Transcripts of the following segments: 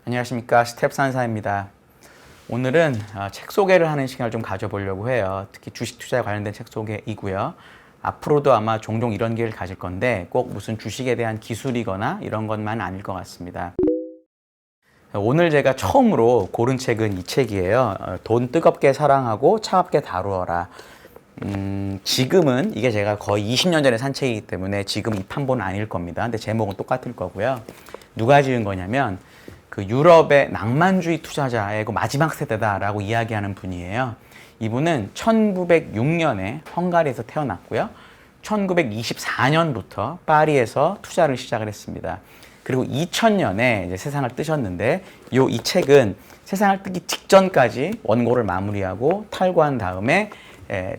안녕하십니까, 스텝산사입니다. 오늘은 책 소개를 하는 시간을 좀 가져보려고 해요. 특히 주식 투자에 관련된 책 소개이고요. 앞으로도 아마 종종 이런 기회를 가질 건데 꼭 무슨 주식에 대한 기술이거나 이런 것만 아닐 것 같습니다. 오늘 제가 처음으로 고른 책은 이 책이에요. 돈 뜨겁게 사랑하고 차갑게 다루어라. 지금은 이게 제가 거의 20년 전에 산 책이기 때문에 지금 이 판본은 아닐 겁니다. 근데 제목은 똑같을 거고요. 누가 지은 거냐면 그 유럽의 낭만주의 투자자의 마지막 세대다라고 이야기하는 분이에요. 이분은 1906년에 헝가리에서 태어났고요. 1924년부터 파리에서 투자를 시작을 했습니다. 그리고 2000년에 이제 세상을 뜨셨는데 이 책은 세상을 뜨기 직전까지 원고를 마무리하고 탈고한 다음에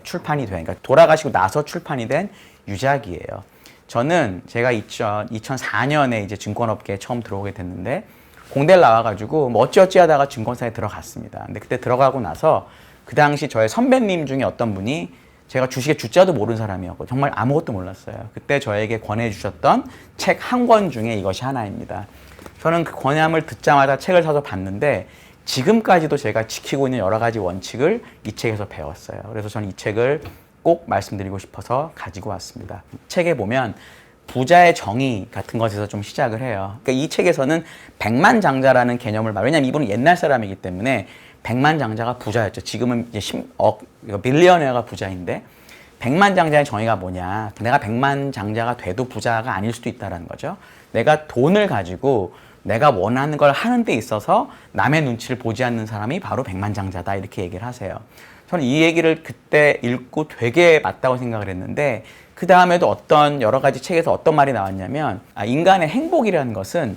출판이 된, 그러니까 돌아가시고 나서 출판이 된 유작이에요. 저는 제가 2004년에 이제 증권업계에 처음 들어오게 됐는데 공대를 나와가지고 어찌어찌 하다가 증권사에 들어갔습니다. 근데 그때 들어가고 나서 그 당시 저의 선배님 중에 어떤 분이 제가 주식의 주자도 모르는 사람이었고 정말 아무것도 몰랐어요. 그때 저에게 권해주셨던 책 한 권 중에 이것이 하나입니다. 저는 그 권함을 듣자마자 책을 사서 봤는데 지금까지도 제가 지키고 있는 여러 가지 원칙을 이 책에서 배웠어요. 그래서 저는 이 책을 꼭 말씀드리고 싶어서 가지고 왔습니다. 책에 보면 부자의 정의 같은 것에서 좀 시작을 해요. 그러니까 이 책에서는 백만장자라는 개념을 왜냐하면 이분은 옛날 사람이기 때문에 백만장자가 부자였죠. 지금은 이제 빌리언웨어가 부자인데 백만장자의 정의가 뭐냐. 내가 백만장자가 돼도 부자가 아닐 수도 있다는 거죠. 내가 돈을 가지고 내가 원하는 걸 하는 데 있어서 남의 눈치를 보지 않는 사람이 바로 백만장자다 이렇게 얘기를 하세요. 저는 이 얘기를 그때 읽고 되게 맞다고 생각을 했는데 그 다음에도 여러 가지 책에서 어떤 말이 나왔냐면 인간의 행복이라는 것은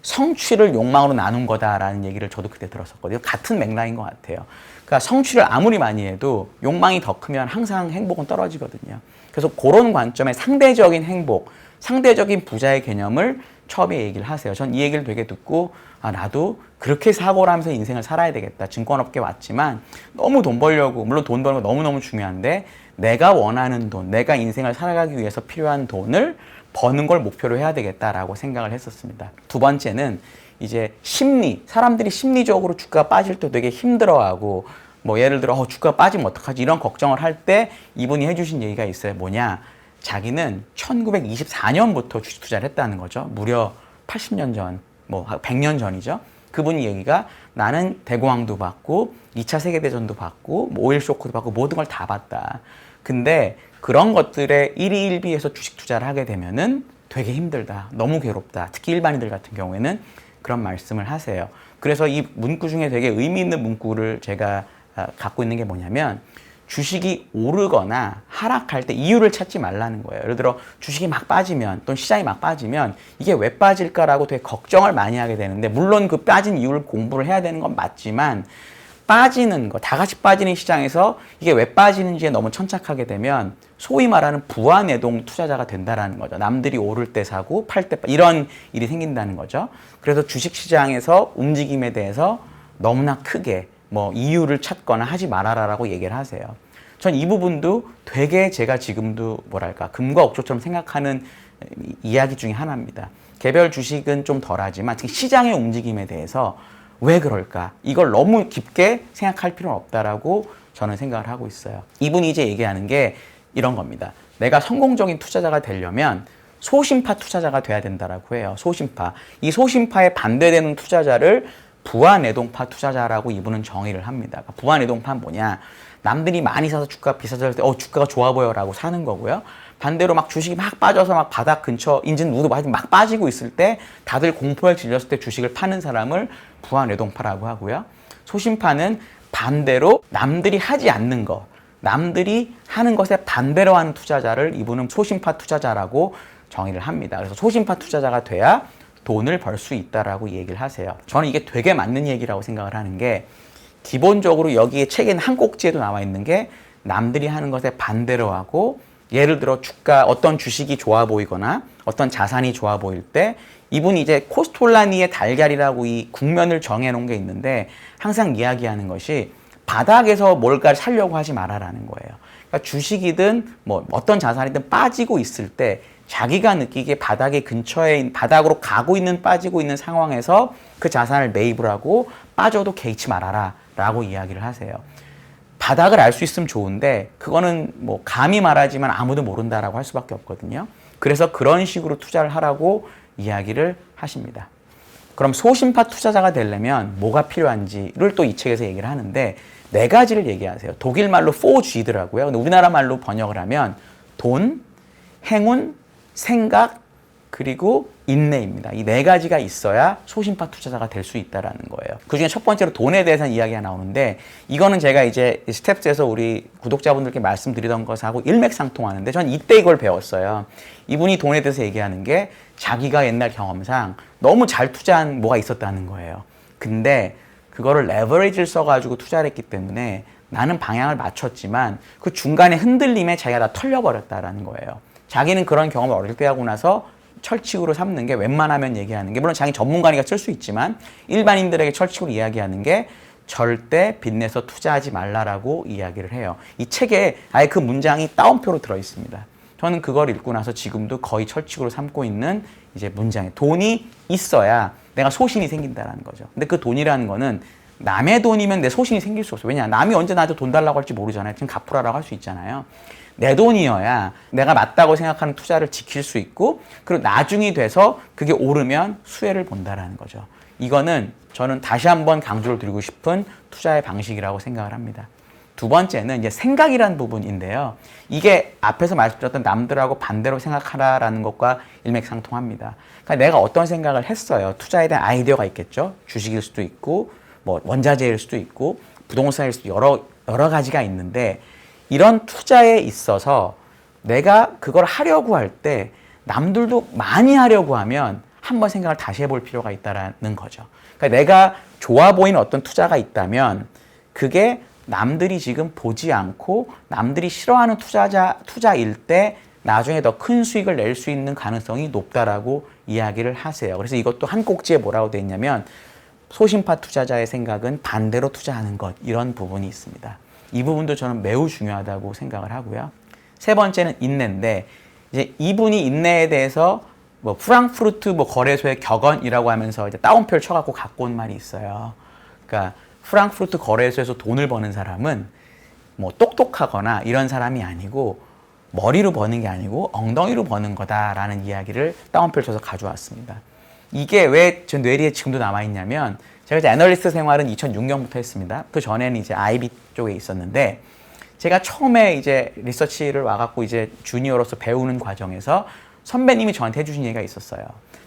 성취를 욕망으로 나눈 거다라는 얘기를 저도 그때 들었었거든요. 같은 맥락인 것 같아요. 그러니까 성취를 아무리 많이 해도 욕망이 더 크면 항상 행복은 떨어지거든요. 그래서 그런 관점의 상대적인 행복, 상대적인 부자의 개념을 처음에 얘기를 하세요. 전 이 얘기를 되게 듣고 나도 그렇게 사고를 하면서 인생을 살아야 되겠다. 증권업계 왔지만 너무 돈 벌려고, 물론 돈 버는 거 너무너무 중요한데 내가 원하는 돈, 내가 인생을 살아가기 위해서 필요한 돈을 버는 걸 목표로 해야 되겠다라고 생각을 했었습니다. 두 번째는 이제 사람들이 심리적으로 주가가 빠질 때 되게 힘들어하고 예를 들어 주가가 빠지면 어떡하지 이런 걱정을 할 때 이분이 해주신 얘기가 있어요. 뭐냐? 자기는 1924년부터 주식 투자를 했다는 거죠. 무려 80년 전, 100년 전이죠. 그분이 얘기가 나는 대공황도 봤고 2차 세계대전도 봤고 오일 쇼크도 봤고 모든 걸 다 봤다. 근데 그런 것들에 일희일비해서 주식 투자를 하게 되면은 되게 힘들다. 너무 괴롭다. 특히 일반인들 같은 경우에는 그런 말씀을 하세요. 그래서 이 문구 중에 되게 의미 있는 문구를 제가 갖고 있는 게 뭐냐면 주식이 오르거나 하락할 때 이유를 찾지 말라는 거예요. 예를 들어 주식이 막 빠지면 또는 시장이 막 빠지면 이게 왜 빠질까라고 되게 걱정을 많이 하게 되는데 물론 그 빠진 이유를 공부를 해야 되는 건 맞지만 빠지는 거, 다 같이 빠지는 시장에서 이게 왜 빠지는지에 너무 천착하게 되면 소위 말하는 부안해동 투자자가 된다라는 거죠. 남들이 오를 때 사고 팔 때 이런 일이 생긴다는 거죠. 그래서 주식시장에서 움직임에 대해서 너무나 크게 이유를 찾거나 하지 말아라라고 얘기를 하세요. 전 이 부분도 되게 제가 지금도 금과 옥조처럼 생각하는 이야기 중에 하나입니다. 개별 주식은 좀 덜하지만 특히 시장의 움직임에 대해서 왜 그럴까? 이걸 너무 깊게 생각할 필요는 없다라고 저는 생각을 하고 있어요. 이분이 이제 얘기하는 게 이런 겁니다. 내가 성공적인 투자자가 되려면 소심파 투자자가 돼야 된다라고 해요. 소심파. 이 소심파에 반대되는 투자자를 부안해동파 투자자라고 이분은 정의를 합니다. 그러니까 부안해동파는 뭐냐? 남들이 많이 사서 주가가 비싸질 때 주가가 좋아 보여라고 사는 거고요. 반대로 주식이 막 빠져서 바닥 근처 인증 누구도 막 빠지고 있을 때 다들 공포에 질렸을 때 주식을 파는 사람을 부안해동파라고 하고요. 소심파는 반대로 남들이 하지 않는 거, 남들이 하는 것에 반대로 하는 투자자를 이분은 소심파 투자자라고 정의를 합니다. 그래서 소심파 투자자가 돼야 돈을 벌 수 있다라고 얘기를 하세요. 저는 이게 되게 맞는 얘기라고 생각을 하는 게 기본적으로 여기에 책에는 한 꼭지에도 나와 있는 게 남들이 하는 것에 반대로 하고 예를 들어 어떤 주식이 좋아 보이거나 어떤 자산이 좋아 보일 때 이분이 이제 코스톨라니의 달걀이라고 이 국면을 정해놓은 게 있는데 항상 이야기하는 것이 바닥에서 뭘까를 사려고 하지 말아라는 거예요. 그러니까 주식이든 어떤 자산이든 빠지고 있을 때 자기가 느끼기에 바닥으로 가고 있는 빠지고 있는 상황에서 그 자산을 매입을 하고 빠져도 개의치 말아라 라고 이야기를 하세요. 바닥을 알 수 있으면 좋은데 그거는 뭐 감히 말하지만 아무도 모른다라고 할 수밖에 없거든요. 그래서 그런 식으로 투자를 하라고 이야기를 하십니다. 그럼 소심파 투자자가 되려면 뭐가 필요한지를 또 이 책에서 얘기를 하는데 4가지를 얘기하세요. 독일 말로 4G더라고요. 근데 우리나라 말로 번역을 하면 돈, 행운, 생각, 그리고 인내입니다. 이 4가지가 있어야 소심파 투자자가 될 수 있다는 거예요. 그중에 첫 번째로 돈에 대해서는 이야기가 나오는데 이거는 제가 이제 스텝스에서 우리 구독자분들께 말씀드리던 것하고 일맥상통하는데 전 이때 이걸 배웠어요. 이분이 돈에 대해서 얘기하는 게 자기가 옛날 경험상 너무 잘 투자한 뭐가 있었다는 거예요. 근데 그거를 레버리지를 써가지고 투자를 했기 때문에 나는 방향을 맞췄지만 그 중간에 흔들림에 자기가 다 털려버렸다라는 거예요. 자기는 그런 경험을 어릴 때 하고 나서 철칙으로 삼는 게 웬만하면 얘기하는 게 물론 자기 전문가니까 쓸 수 있지만 일반인들에게 철칙으로 이야기하는 게 절대 빚내서 투자하지 말라라고 이야기를 해요. 이 책에 아예 그 문장이 따옴표로 들어 있습니다. 저는 그걸 읽고 나서 지금도 거의 철칙으로 삼고 있는 이제 문장에 돈이 있어야 내가 소신이 생긴다는 거죠. 근데 그 돈이라는 거는 남의 돈이면 내 소신이 생길 수 없어요. 왜냐? 남이 언제 나한테 돈 달라고 할지 모르잖아요. 지금 갚으라고 할 수 있잖아요. 내 돈이어야 내가 맞다고 생각하는 투자를 지킬 수 있고 그리고 나중이 돼서 그게 오르면 수혜를 본다라는 거죠. 이거는 저는 다시 한번 강조를 드리고 싶은 투자의 방식이라고 생각을 합니다. 두 번째는 이제 생각이라는 부분인데요. 이게 앞에서 말씀드렸던 남들하고 반대로 생각하라라는 것과 일맥상통합니다. 그러니까 내가 어떤 생각을 했어요. 투자에 대한 아이디어가 있겠죠. 주식일 수도 있고 뭐 원자재일 수도 있고 부동산일 수도 여러 가지가 있는데 이런 투자에 있어서 내가 그걸 하려고 할 때 남들도 많이 하려고 하면 한번 생각을 다시 해볼 필요가 있다는 거죠. 그러니까 내가 좋아 보이는 어떤 투자가 있다면 그게 남들이 지금 보지 않고 남들이 싫어하는 투자일 때 나중에 더 큰 수익을 낼 수 있는 가능성이 높다라고 이야기를 하세요. 그래서 이것도 한 꼭지에 뭐라고 되어 있냐면 소심파 투자자의 생각은 반대로 투자하는 것 이런 부분이 있습니다. 이 부분도 저는 매우 중요하다고 생각을 하고요. 세 번째는 인내인데 이제 이분이 인내에 대해서 뭐 프랑크푸르트 거래소의 격언이라고 하면서 이제 따옴표를 쳐갖고 갖고 온 말이 있어요. 그러니까 프랑크푸르트 거래소에서 돈을 버는 사람은 뭐 똑똑하거나 이런 사람이 아니고 머리로 버는 게 아니고 엉덩이로 버는 거다라는 이야기를 따옴표를 쳐서 가져왔습니다. 이게 왜 제 뇌리에 지금도 남아있냐면 제가 이제 애널리스트 생활은 2006년부터 했습니다. 그 전에는 이제 IB 쪽에 있었는데 제가 처음에 이제 리서치를 와갖고 이제 주니어로서 배우는 과정에서 선배님이 저한테 해주신 얘기가 있었어요.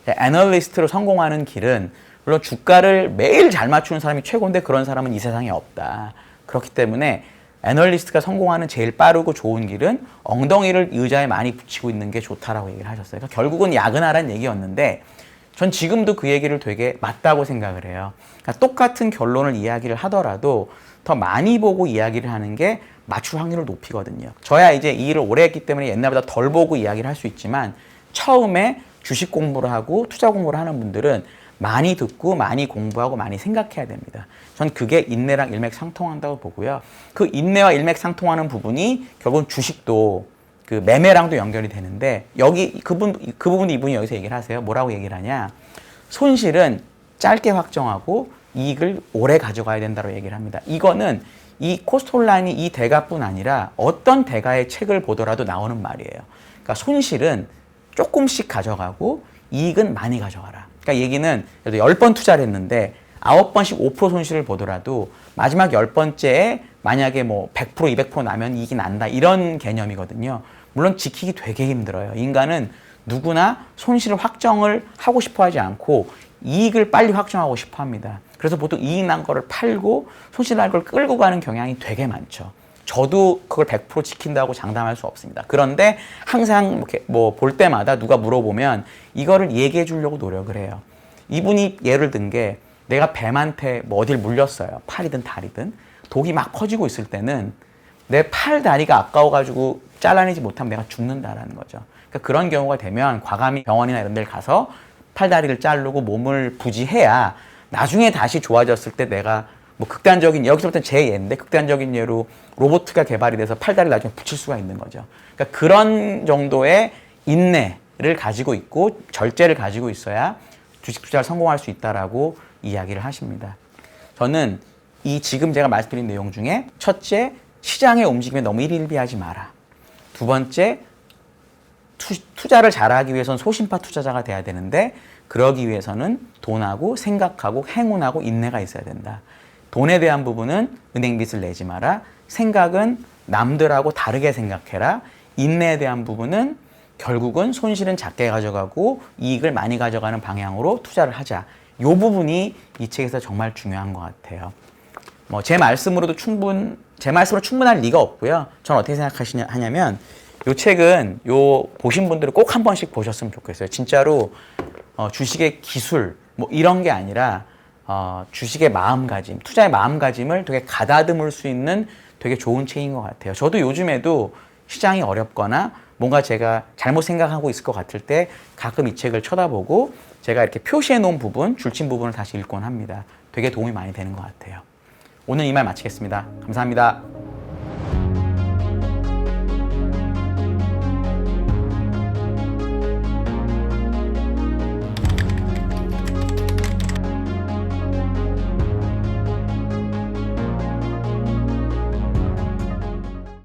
애널리스트로 성공하는 길은 물론 주가를 매일 잘 맞추는 사람이 최고인데 그런 사람은 이 세상에 없다. 그렇기 때문에 애널리스트가 성공하는 제일 빠르고 좋은 길은 엉덩이를 의자에 많이 붙이고 있는 게 좋다라고 얘기를 하셨어요. 그러니까 결국은 야근하라는 얘기였는데 전 지금도 그 얘기를 되게 맞다고 생각을 해요. 그러니까 똑같은 결론을 이야기를 하더라도 더 많이 보고 이야기를 하는 게 맞출 확률을 높이거든요. 저야 이제 이 일을 오래 했기 때문에 옛날보다 덜 보고 이야기를 할 수 있지만 처음에 주식 공부를 하고 투자 공부를 하는 분들은 많이 듣고 많이 공부하고 많이 생각해야 됩니다. 전 그게 인내랑 일맥상통한다고 보고요. 그 인내와 일맥상통하는 부분이 결국은 주식도 그 매매랑도 연결이 되는데 여기 그 부분 이분이 여기서 얘기를 하세요. 뭐라고 얘기를 하냐? 손실은 짧게 확정하고 이익을 오래 가져가야 된다고 얘기를 합니다. 이거는 이 코스톨라니 이 대가뿐 아니라 어떤 대가의 책을 보더라도 나오는 말이에요. 그러니까 손실은 조금씩 가져가고 이익은 많이 가져가라. 그러니까 얘기는 10번 투자를 했는데 9번씩 5% 손실을 보더라도 마지막 10번째에 만약에 뭐 100%, 200% 나면 이익이 난다. 이런 개념이거든요. 물론 지키기 되게 힘들어요. 인간은 누구나 손실을 확정을 하고 싶어 하지 않고 이익을 빨리 확정하고 싶어 합니다. 그래서 보통 이익 난 거를 팔고 손실 난 걸 끌고 가는 경향이 되게 많죠. 저도 그걸 100% 지킨다고 장담할 수 없습니다. 그런데 항상 뭐 볼 때마다 누가 물어보면 이거를 얘기해 주려고 노력을 해요. 이분이 예를 든 게 내가 뱀한테 뭐 어딜 물렸어요. 팔이든 다리든. 독이 막 퍼지고 있을 때는 내 팔, 다리가 아까워가지고 잘라내지 못하면 내가 죽는다라는 거죠. 그러니까 그런 경우가 되면 과감히 병원이나 이런 데를 가서 팔, 다리를 자르고 몸을 부지해야 나중에 다시 좋아졌을 때 내가 뭐 극단적인, 여기서부터는 제 예인데 극단적인 예로 로봇가 개발이 돼서 팔, 다리를 나중에 붙일 수가 있는 거죠. 그러니까 그런 정도의 인내, 절제를 가지고 있고 절제를 가지고 있어야 주식 투자를 성공할 수 있다라고 이야기를 하십니다. 저는 이 지금 제가 말씀드린 내용 중에 첫째, 시장의 움직임에 너무 일일비하지 마라. 두 번째, 투자를 잘하기 위해서는 소신파 투자자가 돼야 되는데 그러기 위해서는 돈하고 생각하고 행운하고 인내가 있어야 된다. 돈에 대한 부분은 은행 빚을 내지 마라. 생각은 남들하고 다르게 생각해라. 인내에 대한 부분은 결국은 손실은 작게 가져가고 이익을 많이 가져가는 방향으로 투자를 하자. 이 부분이 이 책에서 정말 중요한 것 같아요. 뭐 제 말씀으로 충분할 리가 없고요. 저는 어떻게 생각하냐면 이 책은 보신 분들은 꼭 한 번씩 보셨으면 좋겠어요. 진짜로 주식의 기술 뭐 이런 게 아니라 주식의 마음가짐, 투자의 마음가짐을 되게 가다듬을 수 있는 되게 좋은 책인 것 같아요. 저도 요즘에도 시장이 어렵거나 뭔가 제가 잘못 생각하고 있을 것 같을 때 가끔 이 책을 쳐다보고 제가 이렇게 표시해 놓은 부분, 줄친 부분을 다시 읽곤 합니다. 되게 도움이 많이 되는 것 같아요. 오늘 이 말 마치겠습니다. 감사합니다.